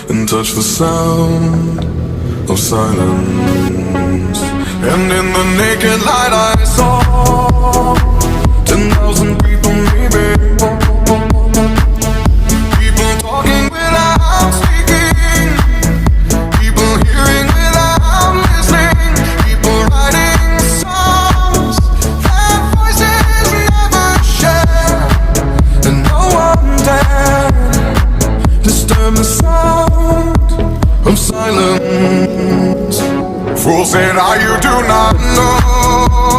and touch the sound of silence. And in the naked light I saw 10,000 people, maybe. People talking without speaking, people hearing without listening, people writing songs that voices never share, and no one dared disturb the sound of silence. Fool said, you do not know.